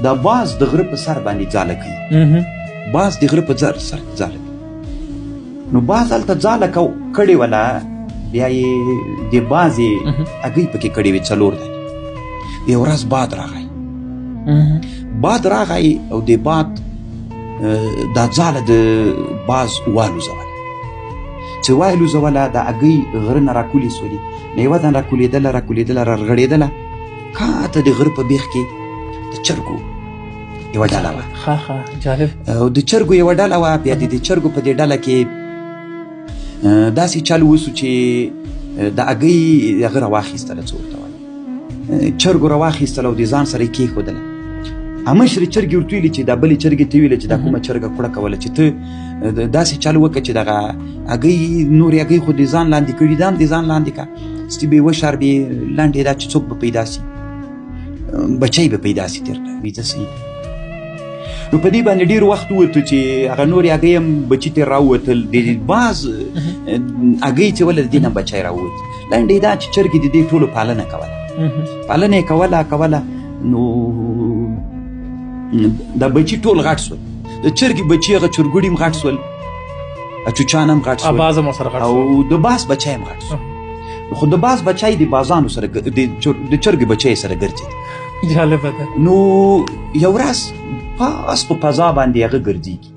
دا باز د غره په سر باندې ځاله کوي. باز د غره په سر ځاله کوي. نو باز هلته ځاله کړې وله، بیا یې د بازې هګۍ پکې کړې وې 4 دانې. یو ورځ باد راغی. او د باد دا ځاله د باز والوزوله. چې والوزوله د هګۍ غره نه راکولې سولې. نو یوه دانه راکولېدله رغړېدله. کاته د غره په بیخ کې د چرګو یوه ډله وه. جالب. او د چرګو یوه ډله وه. بیا د چرګو په دې ډله کې داسې چل وسو چې د هګۍ هغه راواخیستله. څه ورته وایي، چرګو راواخیستله او د ځان سره یې کېښودله. مشرې چرګې ورته ویلې چې دا بلې چرګې ته ویله چې دا کومه چرګه کوړه کوله چې ته داسې چل وکړه چې دغه هګۍ نورې هګۍ خو د ځان لاندې کړي، دا هم د ځان لاندې کړه. ستې به یې وشاربې لاندې دا چې څوک به پیدا سي، بچی به پیدا سي تېر کړه. ویده صحیح ده. نو په دې باندې ډېر وخت ووتو چې هغه نورې هګۍ هم بچي ترې راووتل. د باز هګۍ چې وله د دې نه بچی راووت. لنډې دا چې چرګې د دې ټولو پالنه یې کوله. نو دا بچي ټول غټ سول. د چرګې بچي هغه چرګوړي هم غټ سول، چوچان هم غټ سول، او د باز بچی هم غټ سول. خو د باز بچی د بازانو سره د چرګې بچی سره ګرځېد. جالبه ده. نو یو ورځ پاس په فضا باندې هغه ګرځېږي.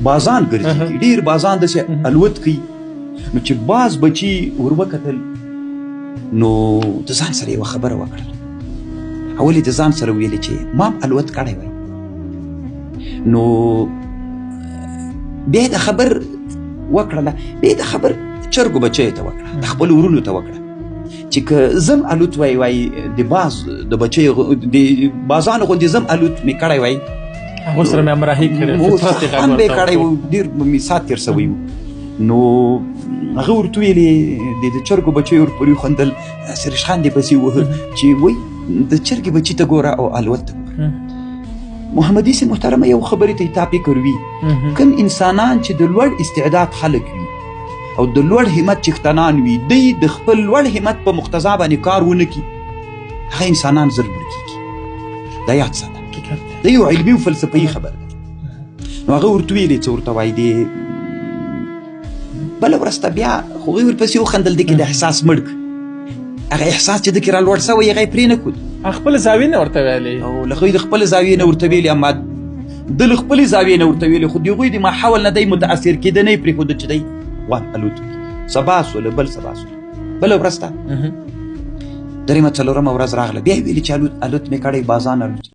بازان ګرځېږي. ډېر بازان داسې الوت کوي. نو چې باز بچي ور وکتل، نو د ځان سره یوه خبره وکړله. اول یې د ځان سره ویلې چې ما هم الوت کړی وی. نو بیا یې د خبر وکړله. بیا یې د خبر چرګو بچیو ته وکړه، د خپلو ورونو ته وکړه چې که زم الوت وای د باز د بچیو د بازانو غوندې زم الوت مې کړی وای، هغو سره مې همراهي کړې، هم به یې کړی و، ډېر مې سات تېر سوی و. نو هغه ورته ویلې د چرګو بچیو ورپورې وخندل. داسې ریشخند یې پسې ووهه چې وایي د چرګې بچي ته ګوره او الوت ته ګوره. محمدي سي محترمه یو خبرې ته یې تا فکر وي. کوم انسانان چې د لوړ استعداد خلک وي او د لوړ همت څښتنان وي، دوی د خپل لوړ همت په مقتضا باندې کار ونه کړي، هغه انسانان زر مړه کېږي. دا یاد ساته. دا یو علمي او فلسفي خبره ده. نو هغه ورته ویلې څه ورته وایي. بله ورځ ته بیا هغوی ورپسې وخندل. دې کې د احساس مړ کړ. هغه احساس چې دکې را لوړ سوی هغه یې پرې نه کړ. خپله زاویې نه ورته ویلې، او له هغوی د خپلې زاویې نه ورته ویلې، اما ده له خپلې زاویې نه ورته ویلې. خو د هغوی د ماحول نه دی متاثر کېده، نه یې پرېښوده چې دی الوت وکړي. سبا سوله، بل سبا سوله، بله ورځ ته 3 څلورمه ورځ راغله. بیا یې ویلې چې الوت مې کړی، بازان الوت.